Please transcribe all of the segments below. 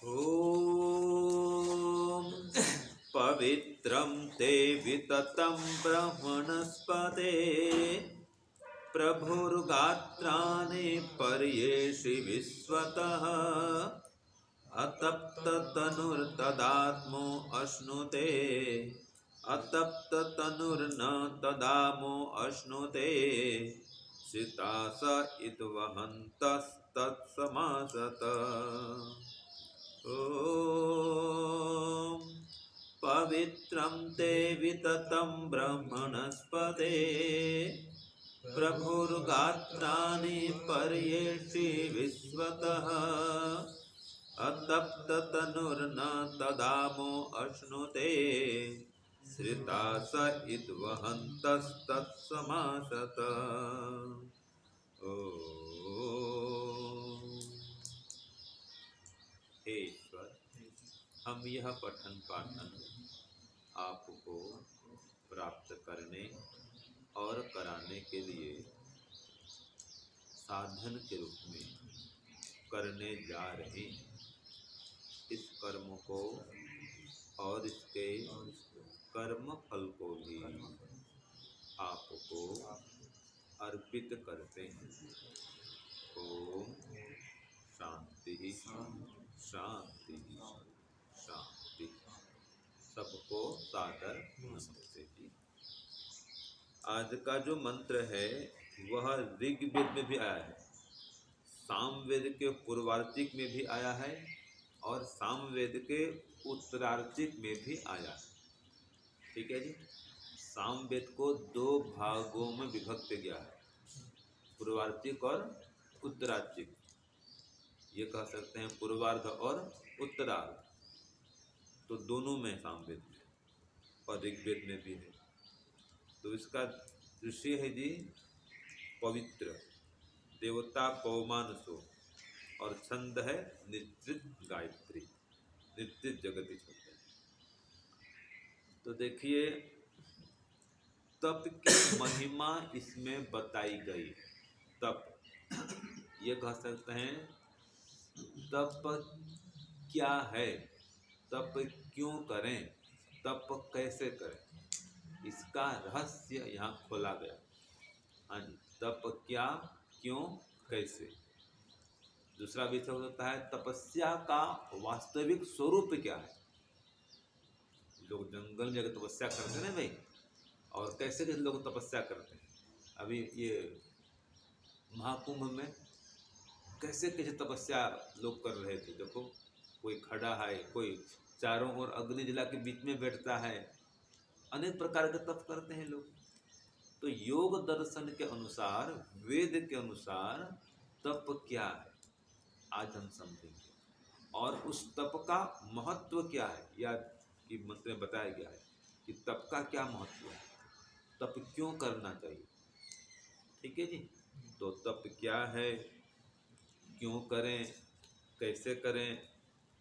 ॐ पवित्रं ते विततं ब्रह्मणस्पते प्रभुर्गात्राणि पर्येषि विश्वतः अतप्ततनुर्तदात्मो अश्नुते अतप्ततनुर्न तदामो अश्नुते सीता स इद्वहन्तस्तत्समासत। ॐ पवित्रं ते विततं ब्रह्मणस्पते प्रभुर्गात्राणि पर्येषि विश्वतः अतप्ततनुर्न तदामो अश्नुते श्रिता स इद्वहन्तस्तत्समासत। हे ईश्वर, हम यह पठन पाठन आपको प्राप्त करने और कराने के लिए साधन के रूप में करने जा रहे हैं। इस कर्म को और इसके कर्म फल को भी आपको अर्पित करते हैं। ओम शांति शांति शांति। सबको सादर नमस्ते जी। आज का जो मंत्र है वह ऋग्वेद में भी आया है, सामवेद के पूर्वार्चिक में भी आया है और सामवेद के उत्तरार्चिक में भी आया है। ठीक है जी। सामवेद को दो भागों में विभक्त किया है, पूर्वार्चिक और उत्तरार्चिक। ये कह सकते हैं पूर्वार्ध और उत्तरार्ध, तो दोनों में सामवेद में और ऋग्वेद में भी है। तो इसका विषय है जी पवित्र, देवता पवमानसो, और छंद है निश्चित गायत्री, निश्चित जगती छंद। तो देखिए तप की महिमा इसमें बताई गई। तप, ये कह सकते हैं तप क्या है, तप क्यों करें, तप कैसे करें, इसका रहस्य यहाँ खोला गया। हाँ जी, तप क्या, क्यों, कैसे। दूसरा विषय होता है तपस्या का वास्तविक स्वरूप क्या है। लोग जंगल में जाकर तपस्या करते हैं भाई, और कैसे कैसे लोग तपस्या करते हैं। अभी ये महाकुंभ में कैसे कैसे तपस्या लोग कर रहे थे। देखो, कोई खड़ा है, कोई चारों ओर अग्नि जला के बीच में बैठता है, अनेक प्रकार के तप करते हैं लोग। तो योग दर्शन के अनुसार, वेद के अनुसार तप क्या है आज हम समझेंगे, और उस तप का महत्व क्या है, या कि मंत्र में बताया गया है कि तप का क्या महत्व है, तप क्यों करना चाहिए। ठीक है जी। तो तप क्या है, क्यों करें, कैसे करें,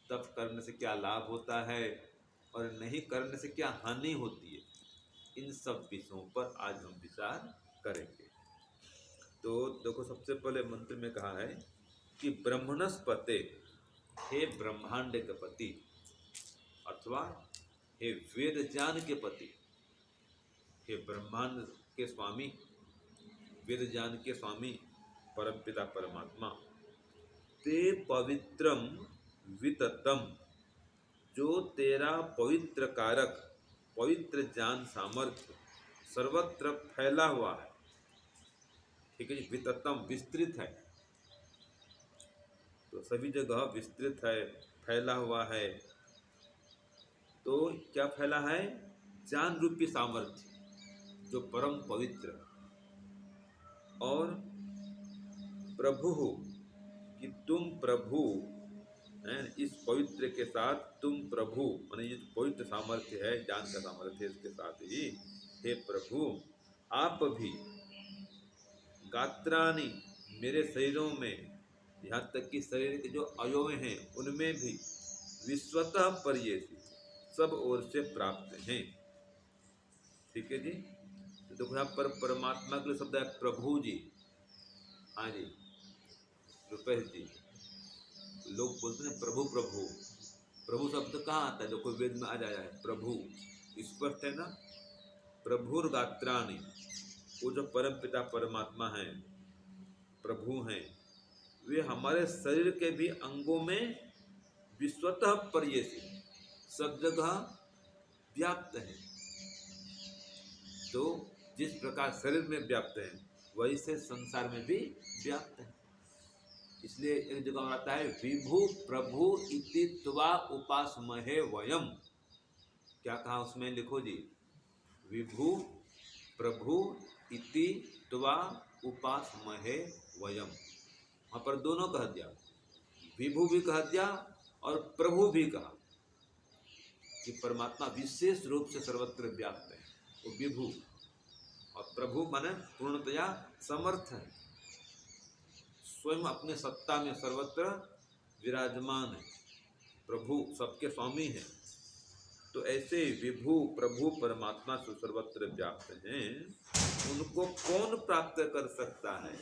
तप करने से क्या लाभ होता है और नहीं करने से क्या हानि होती है, इन सब विषयों पर आज हम विचार करेंगे। तो देखो, सबसे पहले मंत्र में कहा है कि ब्रह्मणस्पते, हे ब्रह्मांड के पति, अथवा हे वेद ज्ञान के पति, हे ब्रह्मांड के स्वामी, वेद ज्ञान के स्वामी परमपिता परमात्मा, ते पवित्रम विततम, जो तेरा पवित्र कारक, पवित्र ज्ञान सामर्थ्य सर्वत्र फैला हुआ है। ठीक है जी। विततम विस्तृत है, तो सभी जगह विस्तृत है, फैला हुआ है। तो क्या फैला है, ज्ञान रूपी सामर्थ्य जो परम पवित्र, और प्रभु कि तुम प्रभु, इस पवित्र के साथ तुम प्रभु, माने ये पवित्र सामर्थ्य है, ज्ञान का सामर्थ्य है, इसके साथ ही हे प्रभु आप भी गात्राणि, मेरे शरीरों में, यहाँ तक कि शरीर के जो अवयव हैं उनमें भी विश्वतः पर्येषि, सब ओर से प्राप्त हैं। ठीक है जी। तो देखो यहाँ पर परमात्मा के लिए शब्द है प्रभु जी। हाँ जी, रुपेश जी, लोग बोलते हैं प्रभु प्रभु, प्रभु शब्द कहाँ आता है? देखो वेद में आ जाया है प्रभु, स्पष्ट है ना। प्रभुर गात्राणि, वो जो परम पिता परमात्मा हैं, प्रभु हैं, वे हमारे शरीर के भी अंगों में विश्वतः पर्येषि, सब जगह व्याप्त है। तो जिस प्रकार शरीर में व्याप्त है वैसे संसार में भी व्याप्त है। इसलिए एक जगह आता है विभु प्रभु इति त्वा उपासमहे वयम। क्या कहा उसमें? लिखो जी, विभु प्रभु इति त्वा उपासमहे वयम। वहां पर दोनों कह दिया, विभु भी कह दिया और प्रभु भी कहा कि परमात्मा विशेष रूप से सर्वत्र व्याप्त है, वो विभु। और प्रभु माने पूर्णतया समर्थ है, स्वयं अपने सत्ता में सर्वत्र विराजमान है, प्रभु सबके स्वामी है। तो ऐसे विभु प्रभु परमात्मा जो सर्वत्र व्याप्त हैं, उनको कौन प्राप्त कर सकता है?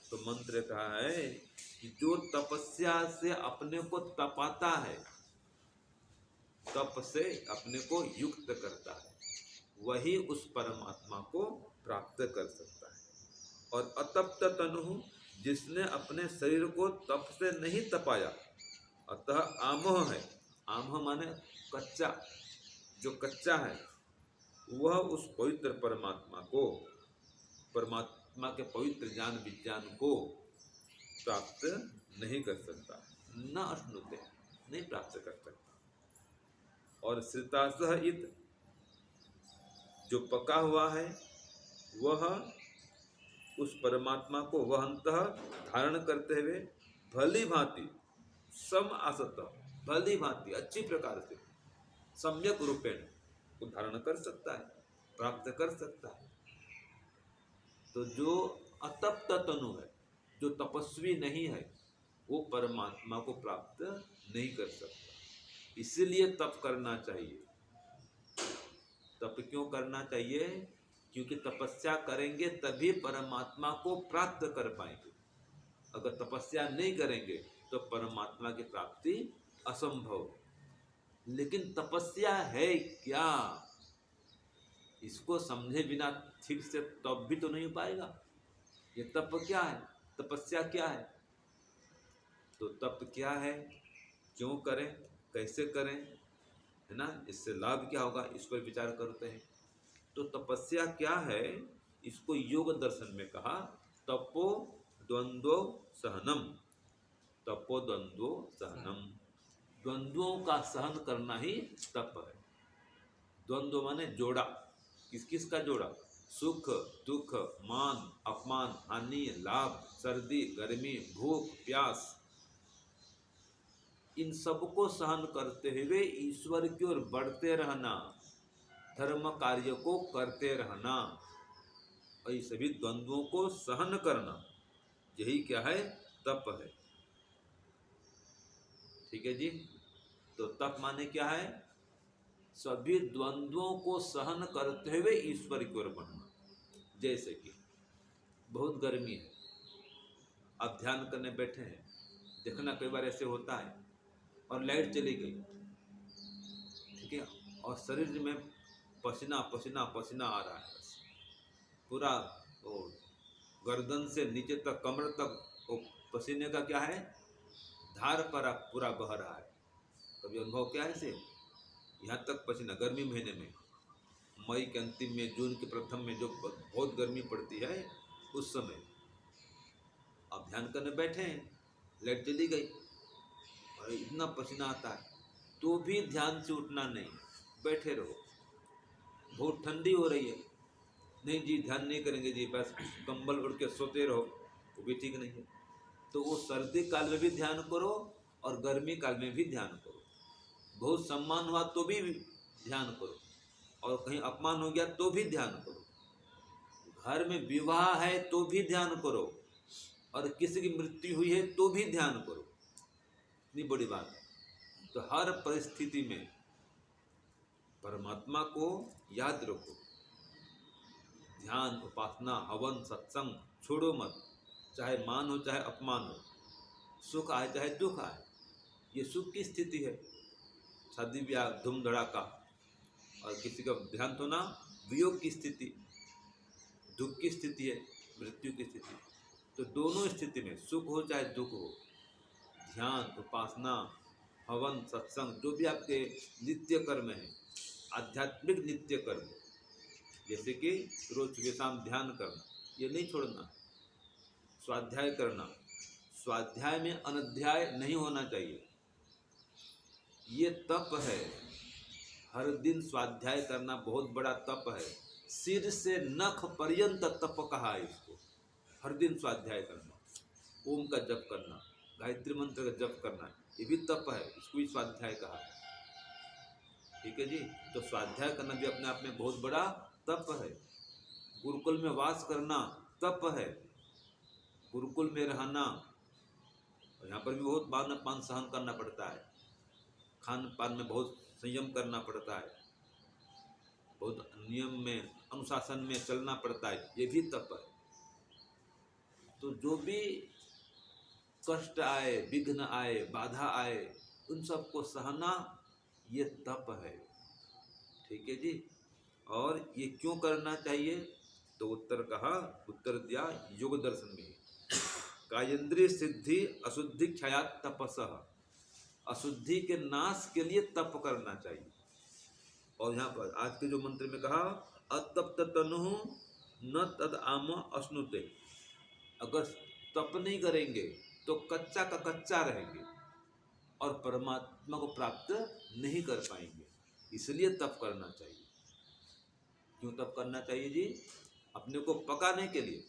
तो मंत्र कहा है कि जो तपस्या से अपने को तपाता है, तप से अपने को युक्त करता है, वही उस परमात्मा को प्राप्त कर सकता है। और अतप्त तनु, जिसने अपने शरीर को तप से नहीं तपाया, अतः आमोह है, आमोह माने कच्चा, जो कच्चा है वह उस पवित्र परमात्मा को, परमात्मा के पवित्र ज्ञान विज्ञान को प्राप्त नहीं कर सकता, न अश्नुते, नहीं प्राप्त कर सकता। और श्रितासह इत, जो पका हुआ है वह उस परमात्मा को वह अंतः धारण करते हुए भली भांति सम आसत, भली भांति अच्छी प्रकार से सम्यक रूपेण को धारण कर सकता है, प्राप्त कर सकता है। तो जो अतप्त तनु है, जो तपस्वी नहीं है, वो परमात्मा को प्राप्त नहीं कर सकता। इसीलिए तप करना चाहिए। तप क्यों करना चाहिए? क्योंकि तपस्या करेंगे तभी परमात्मा को प्राप्त कर पाएंगे। अगर तपस्या नहीं करेंगे तो परमात्मा की प्राप्ति असंभव। लेकिन तपस्या है क्या, इसको समझे बिना ठीक से तप भी तो नहीं पाएगा। ये तप क्या है, तपस्या क्या है? तो तप क्या है, क्यों करें, कैसे करें, है ना, इससे लाभ क्या होगा, इस पर विचार करते हैं। तो तपस्या क्या है, इसको योग दर्शन में कहा तपो द्वंद्वो सहनम, तपो द्वंद्वो सहनम, द्वंद्वों का सहन करना ही तप है। द्वंद्व माने जोड़ा, किस किस का जोड़ा? सुख दुख, मान अपमान, हानि लाभ, सर्दी गर्मी, भूख प्यास, इन सबको सहन करते हुए ईश्वर की ओर बढ़ते रहना, धर्म कार्य को करते रहना, और ये सभी द्वंद्वों को सहन करना, यही क्या है, तप है। ठीक है जी। तो तप माने क्या है? सभी द्वंद्वों को सहन करते हुए ईश्वर की ओर बढ़ना। जैसे कि बहुत गर्मी है, आप ध्यान करने बैठे हैं, देखना कई बार ऐसे होता है और लाइट चली गई, ठीक है, और शरीर में पसीना पसीना पसीना आ रहा है, पूरा वो गर्दन से नीचे तक, कमर तक वो पसीने का क्या है, धार पर पूरा बह रहा है। कभी अनुभव क्या है से, यहाँ तक पसीना गर्मी महीने में, मई के अंतिम में, जून के प्रथम में जो बहुत गर्मी पड़ती है, उस समय आप ध्यान करने बैठे हैं, लाइट चली गई और इतना पसीना आता है, तो भी ध्यान से उठना नहीं, बैठे रहो। बहुत ठंडी हो रही है, नहीं जी ध्यान नहीं करेंगे जी, बस कंबल उड़ के सोते रहो, वो भी ठीक नहीं है। तो वो सर्दी काल में भी ध्यान करो और गर्मी काल में भी ध्यान करो। बहुत सम्मान हुआ तो भी ध्यान करो, और कहीं अपमान हो गया तो भी ध्यान करो। घर में विवाह है तो भी ध्यान करो, और किसी की मृत्यु हुई है तो भी ध्यान करो। इतनी बड़ी बात है। तो हर परिस्थिति में परमात्मा को याद रखो। ध्यान, उपासना, हवन, सत्संग छोड़ो मत, चाहे मान हो चाहे अपमान हो, सुख आए चाहे दुख आए, ये सुख की स्थिति है, शादी ब्याह धूम धड़ाका, और किसी का ध्यान होना वियोग की स्थिति, दुख की स्थिति है, मृत्यु की स्थिति। तो दोनों स्थिति में सुख हो चाहे दुख हो, ध्यान, उपासना, हवन, सत्संग, जो भी आपके नित्य कर्म है, आध्यात्मिक नित्य कर्म, जैसे कि रोज सुबह शाम ध्यान करना, ये नहीं छोड़ना, स्वाध्याय करना, स्वाध्याय में अनध्याय नहीं होना चाहिए, ये तप है। हर दिन स्वाध्याय करना बहुत बड़ा तप है, सिर से नख पर्यंत तप कहा है इसको। हर दिन स्वाध्याय करना, ओम का जप करना, गायत्री मंत्र का जप करना, ये भी तप है, इसको भी स्वाध्याय कहा है। ठीक है जी। तो स्वाध्याय करना भी अपने आप में बहुत बड़ा तप है। गुरुकुल में वास करना तप है, गुरुकुल में रहना, और यहाँ पर भी बहुत मान अपमान सहन करना पड़ता है, खान पान में बहुत संयम करना पड़ता है, बहुत नियम में अनुशासन में चलना पड़ता है, ये भी तप है। तो जो भी कष्ट आए, विघ्न आए, बाधा आए, उन सबको सहना ये तप है। ठीक है जी। और ये क्यों करना चाहिए, तो उत्तर दिया योग दर्शन में, कायेंद्रिय सिद्धि अशुद्धि क्षयात तपसः, अशुद्धि के नाश के लिए तप करना चाहिए। और यहाँ पर आज के जो मंत्र में कहा, अतप्त तनु न तद आम अश्नुते, अगर तप नहीं करेंगे तो कच्चा का कच्चा रहेंगे और परमात्मा को प्राप्त नहीं कर पाएंगे, इसलिए तप करना चाहिए। क्यों तप करना चाहिए जी, अपने को पकाने के लिए,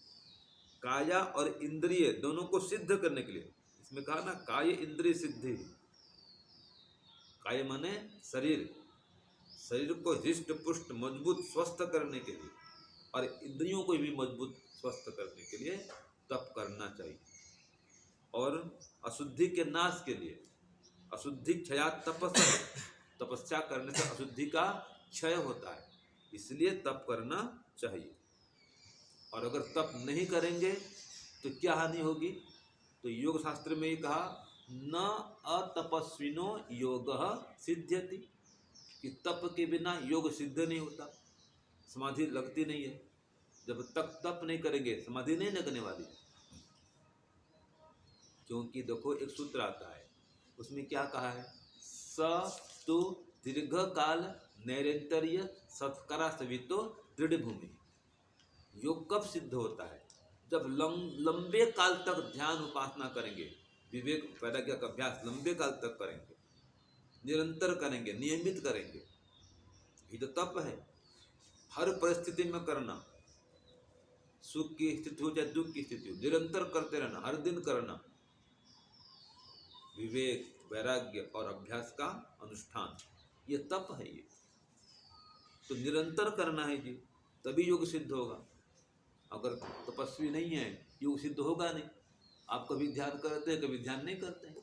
काया और इंद्रिय दोनों को सिद्ध करने के लिए। इसमें कहा ना, काय इंद्रिय सिद्धि, काय माने शरीर, शरीर को हृष्ट पुष्ट मजबूत स्वस्थ करने के लिए, और इंद्रियों को भी मजबूत स्वस्थ करने के लिए तप करना चाहिए। और अशुद्धि के नाश के लिए, अशुद्धि क्षयात तपस्या, तपस्या करने से अशुद्धि का क्षय होता है, इसलिए तप करना चाहिए। और अगर तप नहीं करेंगे तो क्या हानि होगी, तो योग शास्त्र में ये कहा, न अतपस्विनो योगः सिद्ध्यति, कि तप के बिना योग सिद्ध नहीं होता, समाधि लगती नहीं है। जब तक तप नहीं करेंगे समाधि नहीं लगने वाली, क्योंकि देखो एक सूत्र आता है, उसमें क्या कहा है, स तु दीर्घ काल नैरंतर्य सत्करा सवितो दृढ़ भूमि। योग कब सिद्ध होता है, जब लंबे काल तक ध्यान उपासना करेंगे, विवेक वैराग्य का अभ्यास लंबे काल तक करेंगे, निरंतर करेंगे, नियमित करेंगे, ये तो तप है। हर परिस्थिति में करना, सुख की स्थिति हो चाहे दुख की स्थिति हो, निरंतर करते रहना, हर दिन करना, विवेक वैराग्य और अभ्यास का अनुष्ठान, ये तप है। ये तो निरंतर करना है जी, तभी योग सिद्ध होगा। अगर तपस्वी नहीं है, योग सिद्ध होगा नहीं। आप कभी ध्यान करते हैं, कभी ध्यान नहीं करते हैं,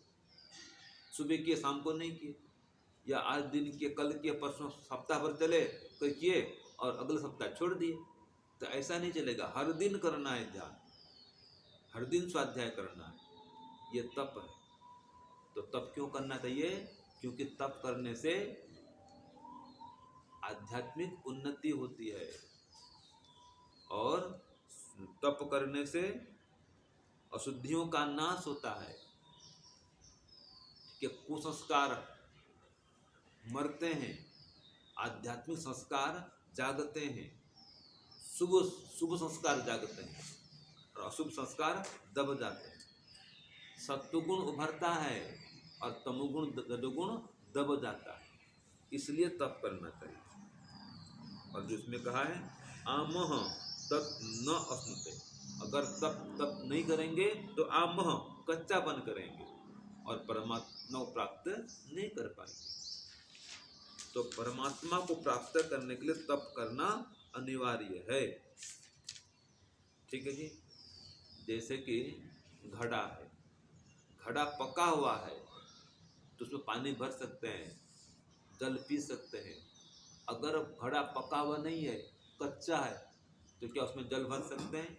सुबह किए शाम को नहीं किए, या आज दिन किए कल किए परसों सप्ताह भर चले कोई किए और अगले सप्ताह छोड़ दिए, तो ऐसा नहीं चलेगा। हर दिन करना है ध्यान, हर दिन स्वाध्याय करना है, ये तप है। तो तप क्यों करना चाहिए, क्योंकि तप करने से आध्यात्मिक उन्नति होती है, और तप करने से अशुद्धियों का नाश होता है, कि कुसंस्कार मरते हैं, आध्यात्मिक संस्कार जागते हैं, शुभ संस्कार जागते हैं और अशुभ संस्कार दब जाते हैं। सत्वगुण उभरता है और तमोगुण रजोगुण दब जाता है, इसलिए तप करना चाहिए। और जो इसमें कहा है, आमह तत् न अश्नुते, अगर तप नहीं करेंगे तो आमह कच्चा बन करेंगे और परमात्मा को प्राप्त नहीं कर पाएंगे। तो परमात्मा को प्राप्त करने के लिए तप करना अनिवार्य है। ठीक है जी। जैसे कि घड़ा है, घड़ा पका हुआ है तो उसमें पानी भर सकते हैं, जल पी सकते हैं। अगर घड़ा पका हुआ नहीं है, कच्चा है, तो क्या उसमें जल भर सकते हैं,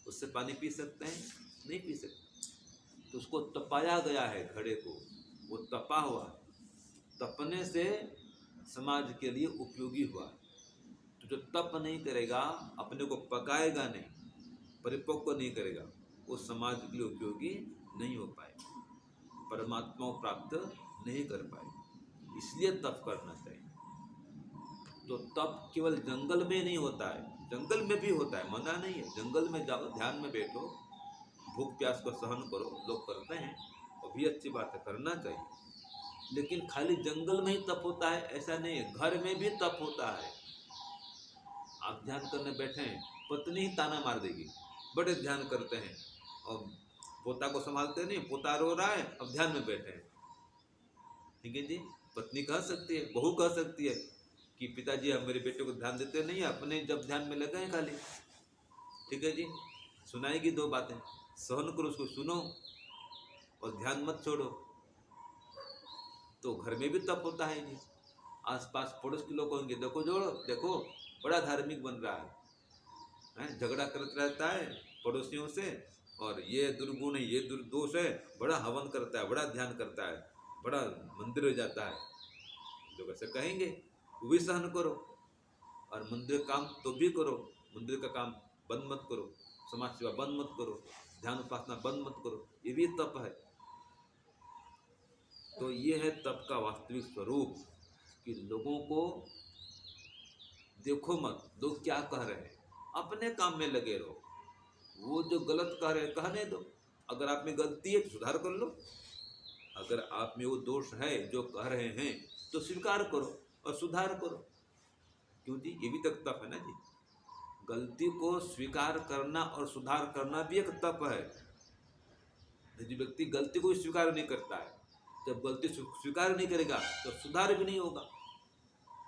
उससे पानी पी सकते हैं? नहीं पी सकते। तो उसको तपाया गया है घड़े को, वो तपा हुआ, तपने से समाज के लिए उपयोगी हुआ। तो जो तप नहीं करेगा, अपने को पकाएगा नहीं, परिपक्व नहीं करेगा, वो समाज के लिए उपयोगी नहीं हो पाएगा, परमात्मा को प्राप्त नहीं कर पाएगा। इसलिए तप करना चाहिए। तो तप केवल जंगल में नहीं होता है, जंगल में भी होता है, मना नहीं है। जंगल में जाओ, ध्यान में बैठो, भूख प्यास को सहन करो, लोग करते हैं, वो भी अच्छी बात है, करना चाहिए। लेकिन खाली जंगल में ही तप होता है ऐसा नहीं है, घर में भी तप होता है। आप ध्यान करने बैठे हैं, पत्नी ही ताना मार देगी, बड़े ध्यान करते हैं, और पोता को संभालते नहीं, पोता रो रहा है, अब ध्यान में बैठे हैं। ठीक है जी, पत्नी कह सकती है, बहू कह सकती है कि पिताजी आप मेरे बेटे को ध्यान देते नहीं, अपने जब ध्यान में लगे हैं खाली। ठीक है जी, सुनाएगी दो बातें, सहन करो, उसको सुनो और ध्यान मत छोड़ो। तो घर में भी तप होता है जी। आसपास पड़ोस के लोग कहेंगे, देखो जोड़ो, देखो बड़ा धार्मिक बन रहा है, झगड़ा करता रहता है पड़ोसियों से, और ये दुर्गुण है, ये दुर्दोष है, बड़ा हवन करता है, बड़ा ध्यान करता है, बड़ा मंदिर हो जाता है। लोग ऐसे कहेंगे, वो भी सहन करो, और मंदिर काम तो भी करो, मंदिर का काम बंद मत करो, समाज सेवा बंद मत करो, ध्यान उपासना बंद मत करो, ये भी तप है। तो ये है तप का वास्तविक स्वरूप, कि लोगों को देखो मत, लोग क्या कह रहे हैं, अपने काम में लगे रहो। वो जो गलत कह रहे हैं कहने दो, अगर आप में गलती है तो सुधार कर लो, अगर आप में वो दोष है जो कह रहे हैं तो स्वीकार करो और सुधार करो। क्यों जी, ये भी तक तप है ना जी। गलती को स्वीकार करना और सुधार करना भी एक तप है। यदि व्यक्ति गलती को स्वीकार नहीं करता है, जब गलती स्वीकार नहीं करेगा तो सुधार भी नहीं होगा।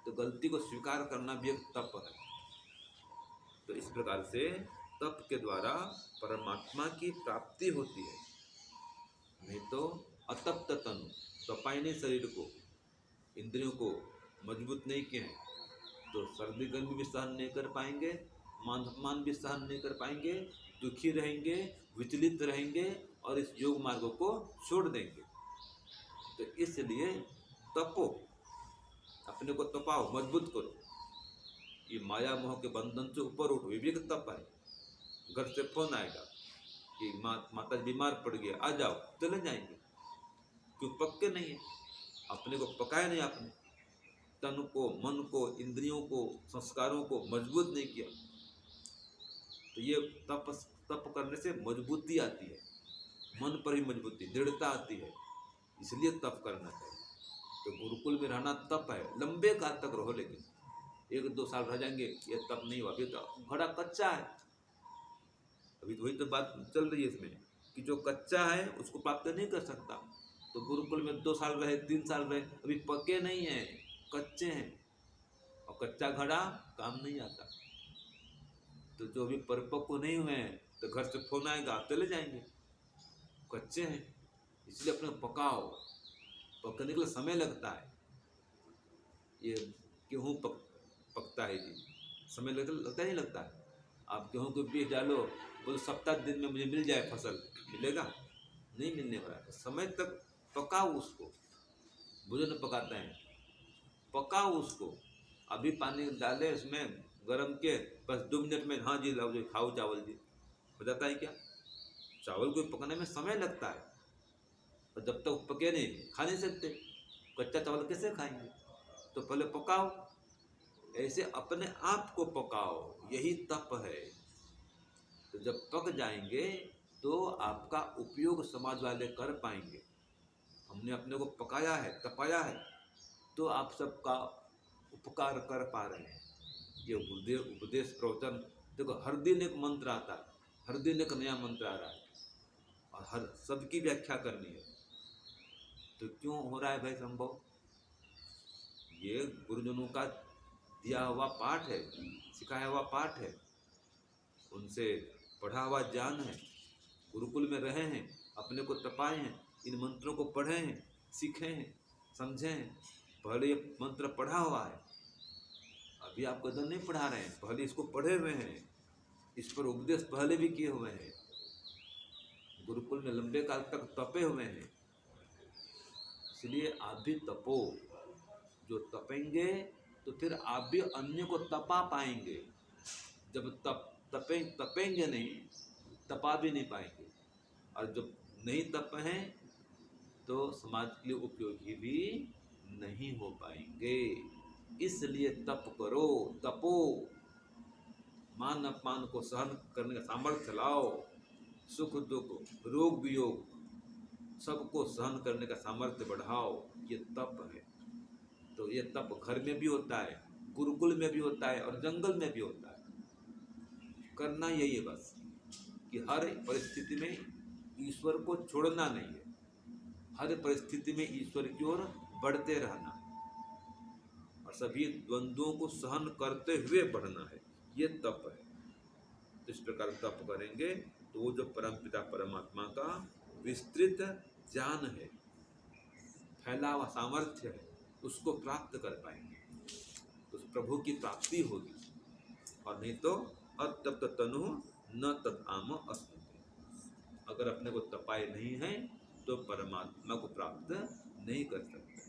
तो गलती को स्वीकार करना भी एक तप है। तो इस प्रकार से तप के द्वारा परमात्मा की प्राप्ति होती है। नहीं तो अतप्त तनु, तपाई नहीं शरीर को, इंद्रियों को मजबूत नहीं किए हैं, तो सर्दी गर्मी भी सहन नहीं कर पाएंगे, मान अपमान भी सहन नहीं कर पाएंगे, दुखी रहेंगे, विचलित रहेंगे और इस योग मार्ग को छोड़ देंगे। तो इसलिए तपो, अपने को तपाओ, मजबूत करो। ये माया मोह के बंधन से ऊपर उठो, ये भी एक तप है। घर से फोन आएगा कि माता बीमार पड़ गया, आ जाओ, चले जाएंगे। क्यों? पक्के नहीं है, अपने को पकाया नहीं, आपने तन को, मन को, इंद्रियों को, संस्कारों को मजबूत नहीं किया। तो ये तप करने से मजबूती आती है, मन पर ही मजबूती, दृढ़ता आती है, इसलिए तप करना चाहिए। तो गुरुकुल में रहना तप है, लंबे काल तक रहो, लेकिन 1-2 साल रह जाएंगे, ये तप नहीं हुआ, अभी तो घड़ा कच्चा है। अभी तो वही तो बात चल रही है इसमें, कि जो कच्चा है उसको प्राप्त नहीं कर सकता। तो गुरुकुल में 2 साल रहे, 3 साल रहे, अभी पके नहीं हैं, कच्चे हैं, और कच्चा घड़ा काम नहीं आता। तो जो अभी परिपक्व नहीं हुए हैं, तो घर से फोन आएगा, आप चले जाएंगे, कच्चे हैं। इसलिए अपने पकाओ, पकने के लिए समय लगता है। ये गेहूँ पकता है जी, समय लगता नहीं लगता है। आप गेहूँ के बीज डालो, बोलो 7 दिन में मुझे मिल जाए फसल, मिलेगा? नहीं मिलने वाला है। समय तक पकाओ उसको, बुजुर्ग पकाते हैं, पकाओ उसको। अभी पानी डाले उसमें गरम के, बस 2 मिनट में हाँ जी लाओ जी, खाओ चावल जी, हो जाता है क्या? चावल को पकाने में समय लगता है, और जब तक पके नहीं खा नहीं सकते। कच्चा चावल कैसे खाएंगे? तो पहले पकाओ, ऐसे अपने आप को पकाओ, यही तप है। तो जब पक जाएंगे तो आपका उपयोग समाज वाले कर पाएंगे। हमने अपने को पकाया है, तपाया है, तो आप सबका उपकार कर पा रहे हैं। ये उपदेश प्रवचन, देखो हर दिन एक मंत्र आता है, हर दिन एक नया मंत्र आ रहा है, और हर सबकी व्याख्या करनी है। तो क्यों हो रहा है भाई संभव? ये गुरुजनों का दिया हुआ पाठ है, सिखाया हुआ पाठ है, उनसे पढ़ा हुआ ज्ञान है। गुरुकुल में रहे हैं, अपने को तपाए हैं, इन मंत्रों को पढ़े हैं, सीखे हैं, समझे हैं। पहले ये मंत्र पढ़ा हुआ है, अभी आपको इधर नहीं पढ़ा रहे हैं, पहले इसको पढ़े हुए हैं, इस पर उपदेश पहले भी किए हुए हैं। गुरुकुल में लंबे काल तक तपे हुए हैं, इसलिए आप भी तपो। जो तपेंगे तो फिर आप भी अन्य को तपा पाएंगे। जब तपेंगे नहीं, तपा भी नहीं पाएंगे, और जब नहीं तप हैं तो समाज के लिए उपयोगी भी नहीं हो पाएंगे। इसलिए तप करो, तपो, मान अपमान को सहन करने का सामर्थ्य लाओ, सुख दुख रोग वियोग सबको सहन करने का सामर्थ्य बढ़ाओ। ये तप है। तो ये तप घर में भी होता है, गुरुकुल में भी होता है, और जंगल में भी होता है। करना यही है बस कि हर परिस्थिति में ईश्वर को छोड़ना नहीं है, हर परिस्थिति में ईश्वर की ओर बढ़ते रहना, और सभी द्वंद्वों को सहन करते हुए बढ़ना है। ये तप है। तो इस प्रकार तप करेंगे तो वो जो परमपिता परमात्मा का विस्तृत ज्ञान है, फैला हुआ सामर्थ्य है, उसको प्राप्त कर पाएंगे, तो उस प्रभु की प्राप्ति होगी। और नहीं तो अतप्त तनु न तत् आम अस्नुते, अगर अपने को तपाए नहीं है तो परमात्मा को प्राप्त नहीं कर सकते।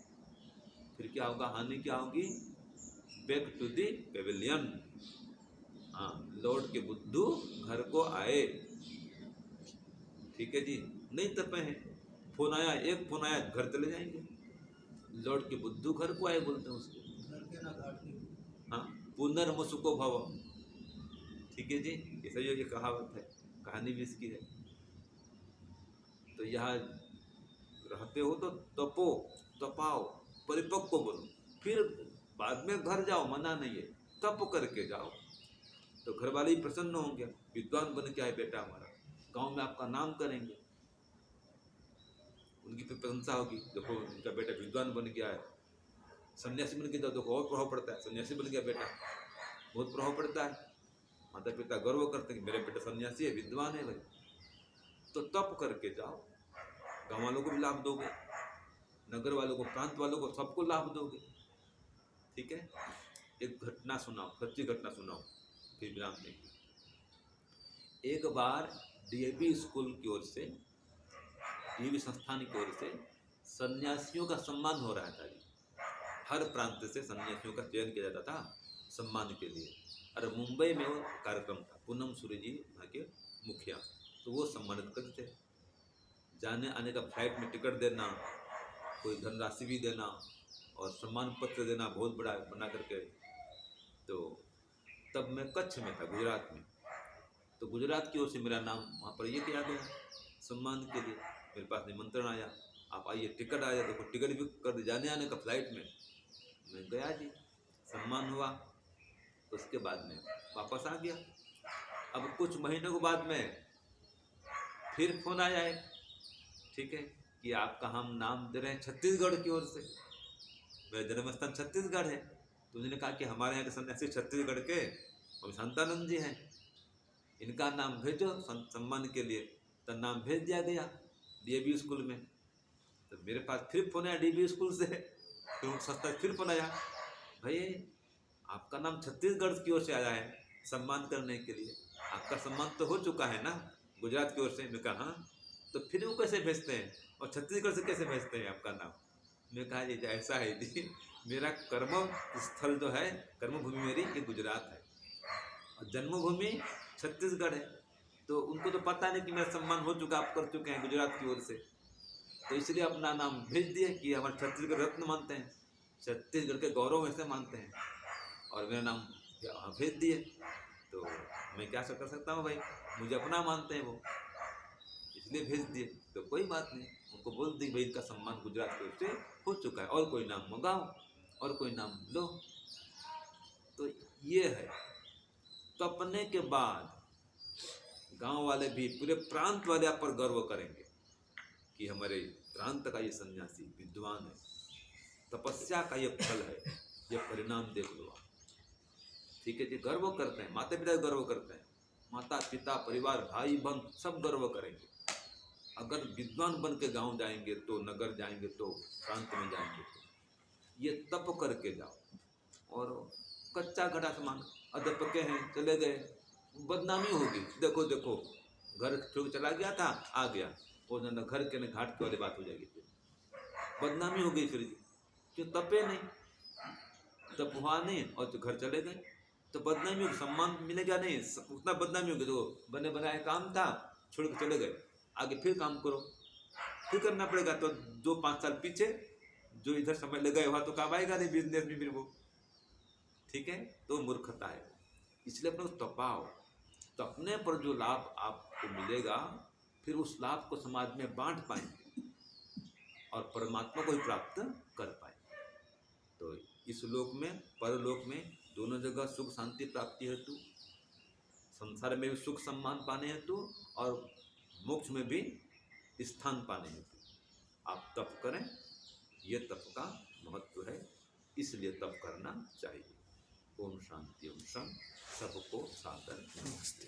फिर क्या होगा, हानि क्या होगी? बैक टू दी पेविलियन, हाँ, लौट के बुद्धू घर को आए। ठीक है जी, नहीं तपे हैं, फोन आया, एक फोन आया, घर चले जाएंगे। लौट के बुद्धू घर को आए बोलते हैं उसको। हाँ, पुनर्मुसुको भव। ठीक है जी, ऐसा ये कहावत है, कहानी भी इसकी है। तो यहाँ रहते हो तो तपो, तपाओ, परिपक्व बनो, फिर बाद में घर जाओ, मना नहीं है, तप करके जाओ तो घर वाले ही प्रसन्न होंगे। विद्वान बन के आए बेटा हमारा, गांव में आपका नाम करेंगे, उनकी फिर प्रशंसा होगी, देखो उनका बेटा विद्वान बन गया है। सन्यासी बन के जाओ, देखो और प्रभाव पड़ता है, सन्यासी बन गया बेटा, बहुत प्रभाव पड़ता है। माता पिता गर्व करते हैं कि मेरे बेटा सन्यासी है, विद्वान है भाई। तो तप करके जाओ, गाँव वालों को भी लाभ दोगे, नगर वालों को, प्रांत वालों को, सबको लाभ दोगे। ठीक है। एक घटना सुनाओ, सच्ची घटना सुनाओ, फिर विराम देंगे। एक बार डीएवी स्कूल की ओर से, डीएवी संस्थान की ओर से सन्यासियों का सम्मान हो रहा था। हर प्रांत से सन्यासियों का चयन किया जाता था सम्मान के लिए। और मुंबई में वो कार्यक्रम था, पूनम सूर्य जी वहाँ के मुखिया, तो वो सम्मानित करते थे। जाने आने का फ्लाइट में टिकट देना, कोई धनराशि भी देना, और सम्मान पत्र देना बहुत बड़ा बना करके। तो तब मैं कच्छ में था, गुजरात में, तो गुजरात की ओर से मेरा नाम वहाँ पर ये किया गया सम्मान के लिए। मेरे पास निमंत्रण आया, आप आइए, टिकट आया, देखो टिकट भी कर दी, जाने आने का फ्लाइट में। मैं गया जी, सम्मान हुआ, उसके बाद में वापस आ गया। अब कुछ महीनों के बाद में फिर फोन आया है, ठीक है, कि आपका हम नाम दे रहे हैं छत्तीसगढ़ की ओर से। मेरा जन्म स्थान छत्तीसगढ़ है, तो उन्होंने कहा कि हमारे यहाँ के सन्यासी छत्तीसगढ़ के और शांतानंद जी हैं, इनका नाम भेजो सम्मान के लिए। तो नाम भेज दिया गया डीएवी स्कूल में। तो मेरे पास फिर फोन आया डीएवी स्कूल से, फिर उन संस्था फिर फोन आया, भाई आपका नाम छत्तीसगढ़ की ओर से आया है सम्मान करने के लिए, आपका सम्मान तो हो चुका है ना गुजरात की ओर से। मैं कहा हाँ, तो फिर वो कैसे भेजते हैं, और छत्तीसगढ़ से कैसे भेजते हैं आपका नाम? मैं कहा ये ऐसा है जी, मेरा कर्म स्थल जो है, कर्मभूमि मेरी ये गुजरात है, और जन्मभूमि छत्तीसगढ़ है। तो उनको तो पता नहीं कि मेरा सम्मान हो चुका, आप कर चुके हैं गुजरात की ओर से, तो इसलिए अपना नाम भेज दिए कि हमारे छत्तीसगढ़ रत्न मानते हैं, छत्तीसगढ़ के गौरव ऐसे मानते हैं, और मेरा नाम वहाँ भेज दिए। तो मैं क्या कर सकता हूँ भाई, मुझे अपना मानते हैं वो, इसलिए भेज दिए। तो कोई बात नहीं, उनको बोल दी भाई इनका सम्मान गुजरात की ओर से हो चुका है, और कोई नाम मंगाओ, और कोई नाम लो। तो ये है। तपने के बाद गांव वाले भी, पूरे प्रांत वाले आप पर गर्व करेंगे कि हमारे प्रांत का ये सन्यासी विद्वान है। तपस्या का ये फल है, ये परिणाम देख लो आप। ठीक है जी, गर्व करते हैं, माता पिता गर्व करते हैं, माता पिता परिवार भाई बहन सब गर्व करेंगे। अगर विद्वान बन के गाँव जाएंगे तो, नगर जाएंगे तो, प्रांत में जाएंगे तो, ये तप करके जाओ। और कच्चा घड़ा समान अधपके हैं, चले गए, बदनामी होगी, देखो देखो घर छोड़ चला गया था, आ गया, वो न घर के न घाट के वाली बात हो जाएगी, फिर बदनामी हो गई, फिर क्यों तपे नहीं, तप हुआ नहीं और तो घर चले गए, तो बदनामी होगी, सम्मान मिलेगा नहीं, उतना बदनामी होगी। तो बने बनाए काम था, छोड़ के चले गए, आगे फिर काम करो, फिर करना पड़ेगा। तो 2-5 साल पीछे जो इधर समय लगाए हुआ तो काम आएगा नहीं बिजनेस में फिर वो, ठीक है, तो मूर्खता है। इसलिए अपने को तपाओ, तपने पर जो लाभ आपको मिलेगा, फिर उस लाभ को समाज में बांट पाएंगे और परमात्मा को ही प्राप्त कर पाएंगे। तो इस लोक में परलोक में दोनों जगह सुख शांति प्राप्ति हेतु, संसार में भी सुख सम्मान पाने हेतु और मोक्ष में भी स्थान पाने हेतु आप तप करें। ये तप का महत्व है, इसलिए तप करना चाहिए। ओम शांति, ओम शांति। सबको सादर नमस्ते।